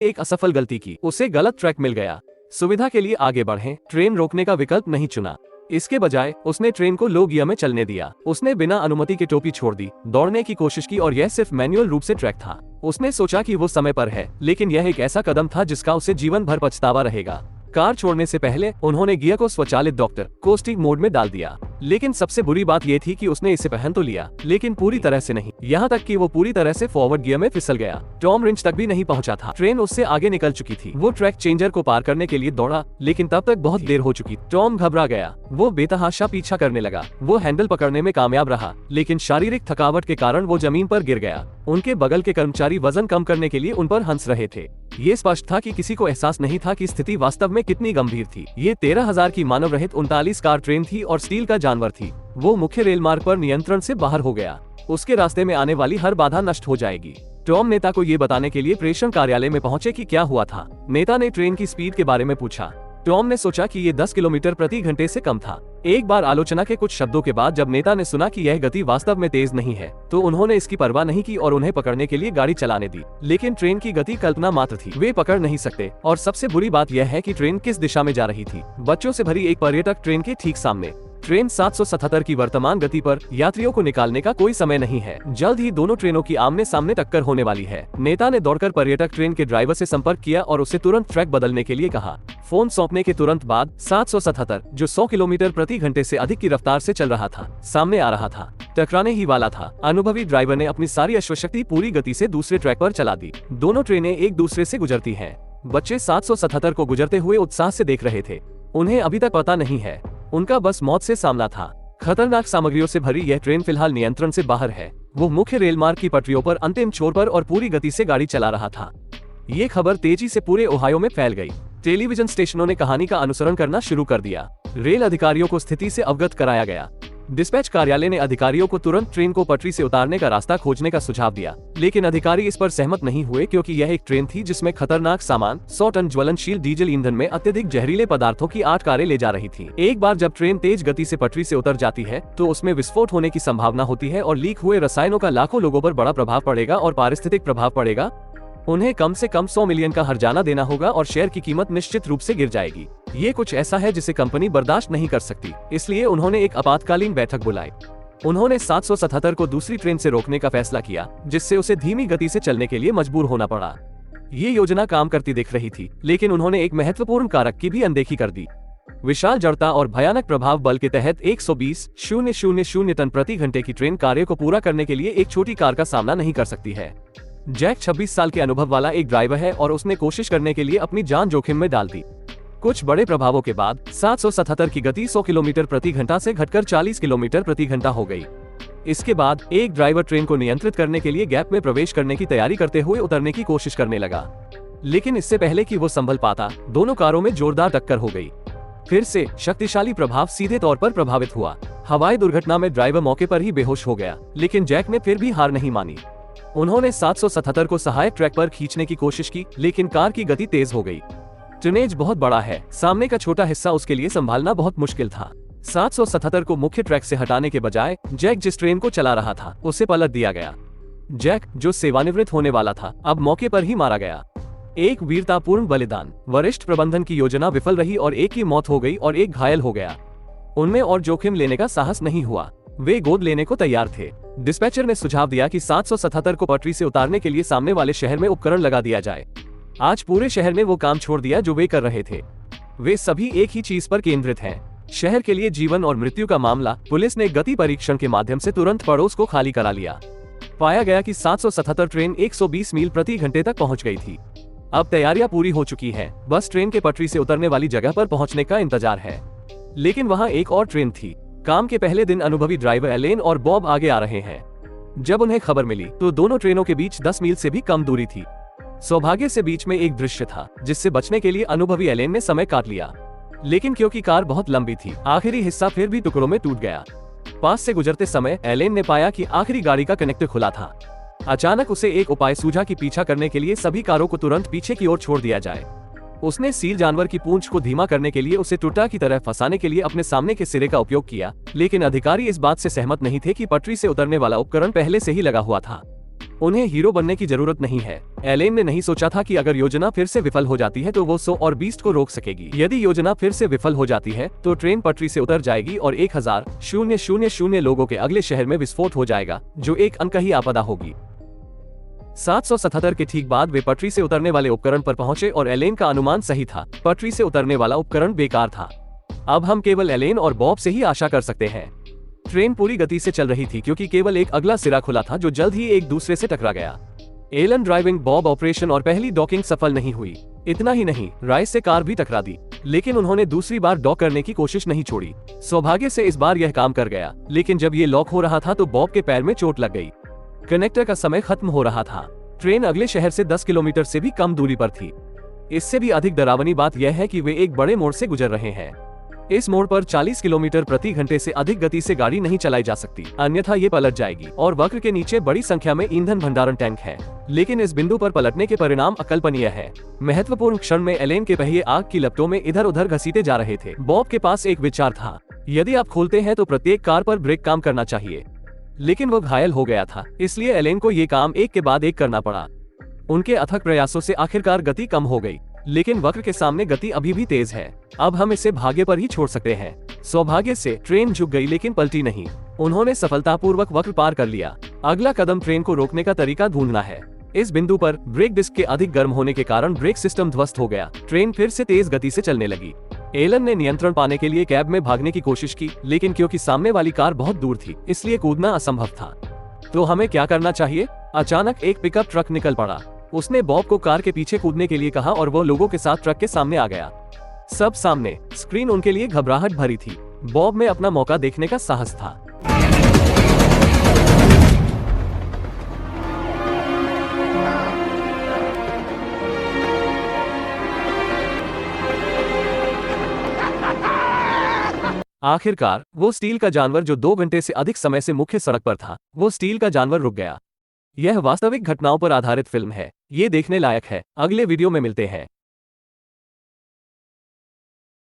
एक असफल गलती की, उसे गलत ट्रैक मिल गया। सुविधा के लिए आगे बढ़ें, ट्रेन रोकने का विकल्प नहीं चुना। इसके बजाय उसने ट्रेन को लो गियर में चलने दिया। उसने बिना अनुमति के टोपी छोड़ दी, दौड़ने की कोशिश की और यह सिर्फ मैनुअल रूप से ट्रैक था। उसने सोचा कि वो समय पर है, लेकिन यह एक ऐसा कदम था जिसका उसे जीवन भर पछतावा रहेगा। कार छोड़ने से पहले उन्होंने गियर को स्वचालित डॉक्टर कोस्टिक मोड में डाल दिया। लेकिन सबसे बुरी बात यह थी कि उसने इसे पहन तो लिया, लेकिन पूरी तरह से नहीं, यहाँ तक कि वो पूरी तरह से फॉरवर्ड गियर में फिसल गया। टॉम रिंच तक भी नहीं पहुंचा था। ट्रेन उससे आगे निकल चुकी थी। वो ट्रैक चेंजर को पार करने के लिए दौड़ा, लेकिन तब तक बहुत देर हो चुकी। टॉम घबरा गया। वो बेतहाशा पीछा करने लगा। वो हैंडल पकड़ने में कामयाब रहा, लेकिन शारीरिक थकावट के कारण वो जमीन पर गिर गया। उनके बगल के कर्मचारी वजन कम करने के लिए उन पर हंस रहे थे। ये स्पष्ट था कि किसी को एहसास नहीं था कि स्थिति वास्तव में कितनी गंभीर थी। ये 13,000 की मानव रहित 39 कार ट्रेन थी और स्टील का जानवर थी। वो मुख्य रेल मार्ग पर नियंत्रण से बाहर हो गया। उसके रास्ते में आने वाली हर बाधा नष्ट हो जाएगी। टॉम नेता को ये बताने के लिए प्रेषण कार्यालय में पहुंचे कि क्या हुआ था। नेता ने ट्रेन की स्पीड के बारे में पूछा। टॉम ने सोचा कि ये 10 किलोमीटर प्रति घंटे से कम था। एक बार आलोचना के कुछ शब्दों के बाद जब नेता ने सुना कि यह गति वास्तव में तेज नहीं है, तो उन्होंने इसकी परवाह नहीं की और उन्हें पकड़ने के लिए गाड़ी चलाने दी। लेकिन ट्रेन की गति कल्पना मात्र थी। वे पकड़ नहीं सकते, और सबसे बुरी बात यह है कि ट्रेन किस दिशा में जा रही थी। बच्चों से भरी एक पर्यटक ट्रेन के ठीक सामने। ट्रेन 777 की वर्तमान गति पर यात्रियों को निकालने का कोई समय नहीं है। जल्द ही दोनों ट्रेनों की आमने सामने टक्कर होने वाली है। नेता ने दौड़कर पर्यटक ट्रेन के ड्राइवर से संपर्क किया और उसे तुरंत ट्रैक बदलने के लिए कहा। फोन सौंपने के तुरंत बाद 777, जो 100 किलोमीटर प्रति घंटे से अधिक की रफ्तार से चल रहा था, सामने आ रहा था, टकराने ही वाला था। अनुभवी ड्राइवर ने अपनी सारी अश्वशक्ति पूरी गति से दूसरे ट्रैक पर चला दी। दोनों ट्रेनें एक दूसरे से गुजरती हैं। बच्चे 777 को गुजरते हुए उत्साह से देख रहे थे। उन्हें अभी तक पता नहीं है, उनका बस मौत से सामना था। खतरनाक सामग्रियों से भरी यह ट्रेन फिलहाल नियंत्रण से बाहर है। वो मुख्य रेल मार्ग की पटरियों पर अंतिम छोर पर और पूरी गति से गाड़ी चला रहा था। ये खबर तेजी से पूरे ओहायो में फैल गई। टेलीविजन स्टेशनों ने कहानी का अनुसरण करना शुरू कर दिया। रेल अधिकारियों को स्थिति से अवगत कराया गया। डिस्पैच कार्यालय ने अधिकारियों को तुरंत ट्रेन को पटरी से उतारने का रास्ता खोजने का सुझाव दिया, लेकिन अधिकारी इस पर सहमत नहीं हुए क्योंकि यह एक ट्रेन थी जिसमें खतरनाक सामान, 100 टन ज्वलनशील डीजल ईंधन में अत्यधिक जहरीले पदार्थों की 8 कारें ले जा रही थी। एक बार जब ट्रेन तेज गति से पटरी से उतर जाती है तो उसमें विस्फोट होने की संभावना होती है और लीक हुए रसायनों का लाखों लोगों पर बड़ा प्रभाव पड़ेगा और पारिस्थितिक प्रभाव पड़ेगा। उन्हें कम से कम 100 मिलियन का हर्जाना देना होगा और शेयर की कीमत निश्चित रूप से गिर जाएगी। ये कुछ ऐसा है जिसे कंपनी बर्दाश्त नहीं कर सकती, इसलिए उन्होंने एक आपातकालीन बैठक बुलाई। उन्होंने 777 को दूसरी ट्रेन से रोकने का फैसला किया, जिससे उसे धीमी गति से चलने के लिए मजबूर होना पड़ा। ये योजना काम करती दिख रही थी, लेकिन उन्होंने एक महत्वपूर्ण कारक की भी अनदेखी कर दी। विशाल जड़ता और भयानक प्रभाव बल के तहत 120,000 टन प्रति घंटे की ट्रेन कार्य को पूरा करने के लिए एक छोटी कार का सामना नहीं कर सकती है। जैक 26 साल के अनुभव वाला एक ड्राइवर है और उसने कोशिश करने के लिए अपनी जान जोखिम में डाल दी। कुछ बड़े प्रभावों के बाद 777 की गति 100 किलोमीटर प्रति घंटा से घटकर 40 किलोमीटर प्रति घंटा हो गई। इसके बाद एक ड्राइवर ट्रेन को नियंत्रित करने के लिए गैप में प्रवेश करने की तैयारी करते हुए उतरने की कोशिश करने लगा, लेकिन इससे पहले कि वो संभल पाता, दोनों कारों में जोरदार टक्कर हो गई। फिर से शक्तिशाली प्रभाव सीधे तौर पर प्रभावित हुआ। हवाई दुर्घटना में ड्राइवर मौके पर ही बेहोश हो गया, लेकिन जैक ने फिर भी हार नहीं मानी। उन्होंने 777 को सहायक ट्रैक पर खींचने की कोशिश की, लेकिन कार की गति तेज हो गई। टनेज बहुत बड़ा है, सामने का छोटा हिस्सा उसके लिए संभालना बहुत मुश्किल था। 777 को मुख्य ट्रैक से हटाने के बजाय जैक जिस ट्रेन को चला रहा था उसे पलट दिया गया। जैक, जो सेवानिवृत्त होने वाला था, अब मौके पर ही मारा गया। एक वीरतापूर्ण बलिदान। वरिष्ठ प्रबंधन की योजना विफल रही और एक की मौत हो गई और एक घायल हो गया। उनमें और जोखिम लेने का साहस नहीं हुआ। वे गोद लेने को तैयार थे। डिस्पैचर ने सुझाव दिया कि 777 को पटरी से उतारने के लिए सामने वाले शहर में उपकरण लगा दिया जाए। आज पूरे शहर ने वो काम छोड़ दिया जो वे कर रहे थे। वे सभी एक ही चीज पर केंद्रित हैं, शहर के लिए जीवन और मृत्यु का मामला। पुलिस ने गति परीक्षण के माध्यम से तुरंत पड़ोस को खाली करा लिया। पाया गया कि 777 ट्रेन 120 मील प्रति घंटे तक पहुंच गई थी। अब तैयारियां पूरी हो चुकी हैं, बस ट्रेन के पटरी से उतरने वाली जगह पर पहुंचने का इंतजार है। लेकिन वहां एक और ट्रेन थी। काम के पहले दिन अनुभवी ड्राइवर एलेन और बॉब आगे आ रहे हैं। जब उन्हें खबर मिली तो दोनों ट्रेनों के बीच 10 मील से भी कम दूरी थी। सौभाग्य से बीच में एक दृश्य था जिससे बचने के लिए अनुभवी एलेन ने समय काट लिया, लेकिन क्योंकि कार बहुत लंबी थी, आखिरी हिस्सा फिर भी टुकड़ों में टूट गया। पास से गुजरते समय एलेन ने पाया कि आखिरी गाड़ी का कनेक्टर खुला था। अचानक उसे एक उपाय सूझा कि पीछा करने के लिए सभी कारों को तुरंत पीछे की ओर छोड़ दिया जाए। उसने सील जानवर की पूंछ को धीमा करने के लिए उसे टुटा की तरह फंसाने के लिए अपने सामने के सिरे का उपयोग किया, लेकिन अधिकारी इस बात से सहमत नहीं थे कि पटरी से उतरने वाला उपकरण पहले से ही लगा हुआ था। उन्हें हीरो बनने की जरूरत नहीं है। एलेन ने नहीं सोचा था कि अगर योजना फिर से विफल हो जाती है तो वो 100 और बीस्ट को रोक सकेगी। यदि योजना फिर से विफल हो जाती है तो ट्रेन पटरी से उतर जाएगी और 1000 लोगों के अगले शहर में विस्फोट हो जाएगा, जो एक अनकही आपदा होगी। 777 के ठीक बाद वे पटरी से उतरने वाले उपकरण पर पहुंचे और एलेन का अनुमान सही था। पटरी से उतरने वाला उपकरण बेकार था। अब हम केवल एलेन और बॉब से ही आशा कर सकते हैं। ट्रेन पूरी गति से चल रही थी क्योंकि केवल एक अगला सिरा खुला था जो जल्द ही एक दूसरे से टकरा गया। एलन ड्राइविंग, बॉब ऑपरेशन और पहली डॉकिंग सफल नहीं हुई। इतना ही नहीं, राइस से कार भी टकरा दी, लेकिन उन्होंने दूसरी बार डॉक करने की कोशिश नहीं छोड़ी। सौभाग्य से इस बार यह काम कर गया, लेकिन जब ये लॉक हो रहा था तो बॉब के पैर में चोट लग गई। कनेक्टर का समय खत्म हो रहा था। ट्रेन अगले शहर से 10 किलोमीटर से भी कम दूरी पर थी। इससे भी अधिक डरावनी बात यह है कि वे एक बड़े मोड़ से गुजर रहे हैं। इस मोड़ पर 40 किलोमीटर प्रति घंटे से अधिक गति से गाड़ी नहीं चलाई जा सकती, अन्यथा ये पलट जाएगी। और वक्र के नीचे बड़ी संख्या में ईंधन भंडारण टैंक है, लेकिन इस बिंदु पर पलटने के परिणाम अकल्पनीय है। महत्वपूर्ण क्षण में एलेन के पहिए आग की लपटों में इधर उधर घसीटे जा रहे थे। बॉब के पास एक विचार था, यदि आप खोलते हैं तो प्रत्येक कार पर ब्रेक काम करना चाहिए, लेकिन वो घायल हो गया था, इसलिए एलेन को ये काम एक के बाद एक करना पड़ा। उनके अथक प्रयासों से आखिरकार गति कम हो गई, लेकिन वक्र के सामने गति अभी भी तेज है। अब हम इसे भाग्य पर ही छोड़ सकते हैं। सौभाग्य से ट्रेन झुक गई लेकिन पलटी नहीं। उन्होंने सफलतापूर्वक वक्र पार कर लिया। अगला कदम ट्रेन को रोकने का तरीका ढूंढना है। इस बिंदु पर ब्रेक डिस्क के अधिक गर्म होने के कारण ब्रेक सिस्टम ध्वस्त हो गया। ट्रेन फिर से तेज गति से चलने लगी। एलन ने नियंत्रण पाने के लिए कैब में भागने की कोशिश की, लेकिन क्योंकि सामने वाली कार बहुत दूर थी, इसलिए कूदना असंभव था। तो हमें क्या करना चाहिए? अचानक एक पिकअप ट्रक निकल पड़ा। उसने बॉब को कार के पीछे कूदने के लिए कहा और वो लोगों के साथ ट्रक के सामने आ गया। सब सामने, स्क्रीन उनके लिए घबराहट भरी थी। बॉब में अपना मौका देखने का साहस था। आखिरकार वो स्टील का जानवर जो 2 घंटे से अधिक समय से मुख्य सड़क पर था, वो स्टील का जानवर रुक गया। यह वास्तविक घटनाओं पर आधारित फिल्म है। ये देखने लायक है। अगले वीडियो में मिलते हैं।